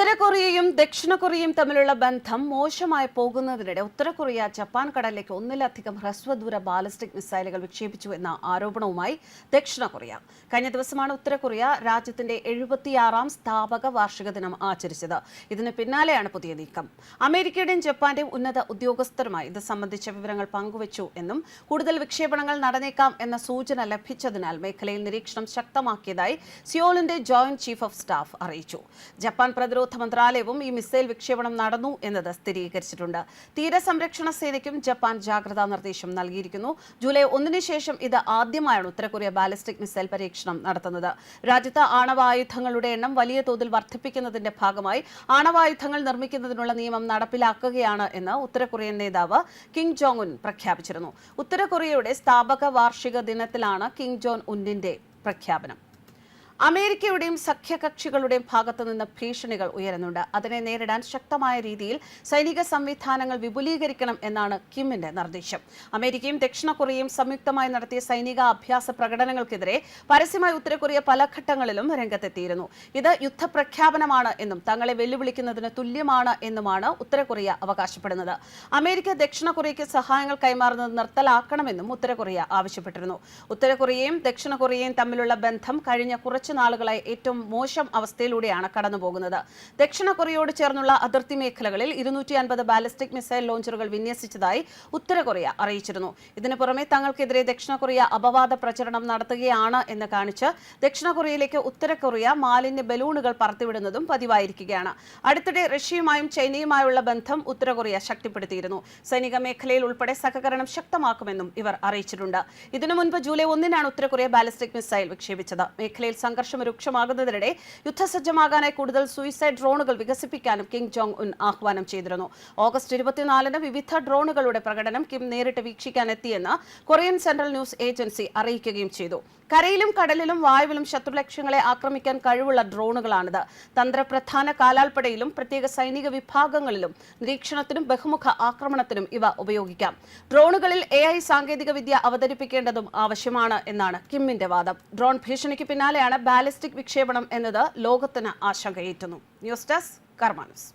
ഉത്തര കൊറിയയും ദക്ഷിണ കൊറിയയും തമ്മിലുള്ള ബന്ധം മോശമായി പോകുന്നതിനിടെ ഉത്തര കൊറിയ ജപ്പാൻ കടലിലേക്ക് ഒന്നിലധികം ഹ്രസ്വദൂര ബാലിസ്റ്റിക് മിസൈലുകൾ വിക്ഷേപിച്ചു എന്ന ആരോപണവുമായി ദക്ഷിണ കൊറിയ. കഴിഞ്ഞ ദിവസമാണ് ഉത്തര കൊറിയ രാജ്യത്തിന്റെ 76ാം സ്ഥാപക വാർഷിക ദിനം ആചരിച്ചത്. ഇതിന് പിന്നാലെയാണ് പുതിയ നീക്കം. അമേരിക്കയുടെയും ജപ്പാന്റെയും ഉന്നത ഉദ്യോഗസ്ഥരുമായി ഇത് സംബന്ധിച്ച വിവരങ്ങൾ പങ്കുവച്ചു എന്നും കൂടുതൽ വിക്ഷേപണങ്ങൾ നടന്നേക്കാം എന്ന സൂചന ലഭിച്ചതിനാൽ മേഖലയിൽ നിരീക്ഷണം ശക്തമാക്കിയതായി സിയോളിന്റെ ജോയിന്റ് ചീഫ് ഓഫ് സ്റ്റാഫ് അറിയിച്ചു. ജപ്പാൻ പ്രതിരോധ മന്ത്രാലയവും ഈ മിസൈൽ വിക്ഷേപണം നടന്നു എന്നത് സ്ഥിരീകരിച്ചിട്ടുണ്ട്. തീരസംരക്ഷണ സേനയ്ക്കും ജപ്പാൻ ജാഗ്രതാ നിർദ്ദേശം നൽകിയിരിക്കുന്നു. ജൂലൈ 1-ന് ശേഷം ഇത് ആദ്യമായാണ് ഉത്തര കൊറിയ ബാലിസ്റ്റിക് മിസൈൽ പരീക്ഷണം നടത്തുന്നത്. രാജ്യത്ത് ആണവായുധങ്ങളുടെ എണ്ണം വലിയ തോതിൽ വർദ്ധിപ്പിക്കുന്നതിന്റെ ഭാഗമായി ആണവായുധങ്ങൾ നിർമ്മിക്കുന്നതിനുള്ള നിയമം നടപ്പിലാക്കുകയാണ് എന്ന് ഉത്തര കൊറിയൻ നേതാവ് കിം ജോങ് ഉൻ പ്രഖ്യാപിച്ചിരുന്നു. ഉത്തര കൊറിയയുടെ സ്ഥാപക വാർഷിക ദിനത്തിലാണ് കിം ജോങ് ഉന്നിന്റെ പ്രഖ്യാപനം. അമേരിക്കയുടെയും സഖ്യകക്ഷികളുടെയും ഭാഗത്തുനിന്ന് ഭീഷണികൾ ഉയരുന്നുണ്ട്. അതിനെ നേരിടാൻ ശക്തമായ രീതിയിൽ സൈനിക സംവിധാനങ്ങൾ വിപുലീകരിക്കണം എന്നാണ് കിമ്മിന്റെ നിർദ്ദേശം. അമേരിക്കയും ദക്ഷിണ കൊറിയയും സംയുക്തമായി നടത്തിയ സൈനിക അഭ്യാസ പ്രകടനങ്ങൾക്കെതിരെ പരസ്യമായി ഉത്തര കൊറിയ പല ഘട്ടങ്ങളിലും രംഗത്തെത്തിയിരുന്നു. ഇത് യുദ്ധപ്രഖ്യാപനമാണ് എന്നും തങ്ങളെ വെല്ലുവിളിക്കുന്നതിന് തുല്യമാണ് എന്നുമാണ് ഉത്തര കൊറിയ അവകാശപ്പെടുന്നത്. അമേരിക്ക ദക്ഷിണ കൊറിയയ്ക്ക് സഹായങ്ങൾ കൈമാറുന്നത് നിർത്തലാക്കണമെന്നും ഉത്തര കൊറിയ ആവശ്യപ്പെട്ടിരുന്നു. ഉത്തര കൊറിയയും ദക്ഷിണ കൊറിയയും തമ്മിലുള്ള ബന്ധം കഴിഞ്ഞ കുറച്ച് നാളുകളായി ഏറ്റവും മോശം അവസ്ഥയിലൂടെയാണ് കടന്നുപോകുന്നത്. ദക്ഷിണ കൊറിയയോട് ചേർന്നുള്ള അതിർത്തി മേഖലകളിൽ 250 ബാലിസ്റ്റിക് മിസൈൽ ലോഞ്ചറുകൾ വിന്യസിച്ചതായി ഉത്തര കൊറിയ അറിയിച്ചിരുന്നു. ഇതിനു പുറമെ തങ്ങൾക്കെതിരെ ദക്ഷിണ കൊറിയ അപവാദ പ്രചരണം നടത്തുകയാണ് എന്ന് കാണിച്ച് ദക്ഷിണ കൊറിയയിലേക്ക് ഉത്തര കൊറിയ മാലിന്യ ബലൂണുകൾ പറത്തിവിടുന്നതും പതിവായിരിക്കുകയാണ്. അടുത്തിടെ റഷ്യയുമായും ചൈനയുമായുള്ള ബന്ധം ഉത്തര കൊറിയ ശക്തിപ്പെടുത്തിയിരുന്നു. സൈനിക മേഖലയിൽ ഉൾപ്പെടെ സഹകരണം ശക്തമാക്കുമെന്നും ഇവർ അറിയിച്ചിട്ടുണ്ട്. ഇതിനു മുൻപ് ജൂലൈ 1-നാണ് ഉത്തര കൊറിയ ബാലിസ്റ്റിക് മിസൈൽ വിക്ഷേപിച്ചത്. മേഖലയിൽ സംഘർഷം രൂക്ഷമാകുന്നതിനിടെ യുദ്ധസജ്ജമാകാനായി കൂടുതൽ സൂയിസൈഡ് ഡ്രോണുകൾ വികസിപ്പിക്കാനും കിം ജോങ് ഉൻ ആഹ്വാനം ചെയ്തിരുന്നു. ഓഗസ്റ്റ് 24-ന് വിവിധ ഡ്രോണുകളുടെ പ്രകടനം കിം നേരിട്ട് വീക്ഷിക്കാനെത്തിയെന്ന് കൊറിയൻ സെൻട്രൽ ന്യൂസ് ഏജൻസി അറിയിക്കുകയും ചെയ്തു. കരയിലും കടലിലും വായുവിലും ശത്രുലക്ഷ്യങ്ങളെ ആക്രമിക്കാൻ കഴിവുള്ള ഡ്രോണുകളാണിത്. തന്ത്രപ്രധാന കാലാൾപ്പടയിലും പ്രത്യേക സൈനിക വിഭാഗങ്ങളിലും നിരീക്ഷണത്തിനും ബഹുമുഖ ആക്രമണത്തിനും ഇവ ഉപയോഗിക്കാം. ഡ്രോണുകളിൽ AI സാങ്കേതികവിദ്യ അവതരിപ്പിക്കേണ്ടതും ആവശ്യമാണ് എന്നാണ് കിമ്മിന്റെ വാദം. ഡ്രോൺ ഭീഷണിക്ക് പിന്നാലെയാണ് ബാലിസ്റ്റിക് വിക്ഷേപണം എന്നത് ലോകത്തിന് ആശങ്കയേറ്റുന്നു. ന്യൂസ് ഡെസ്ക് കർമ്മ ന്യൂസ്.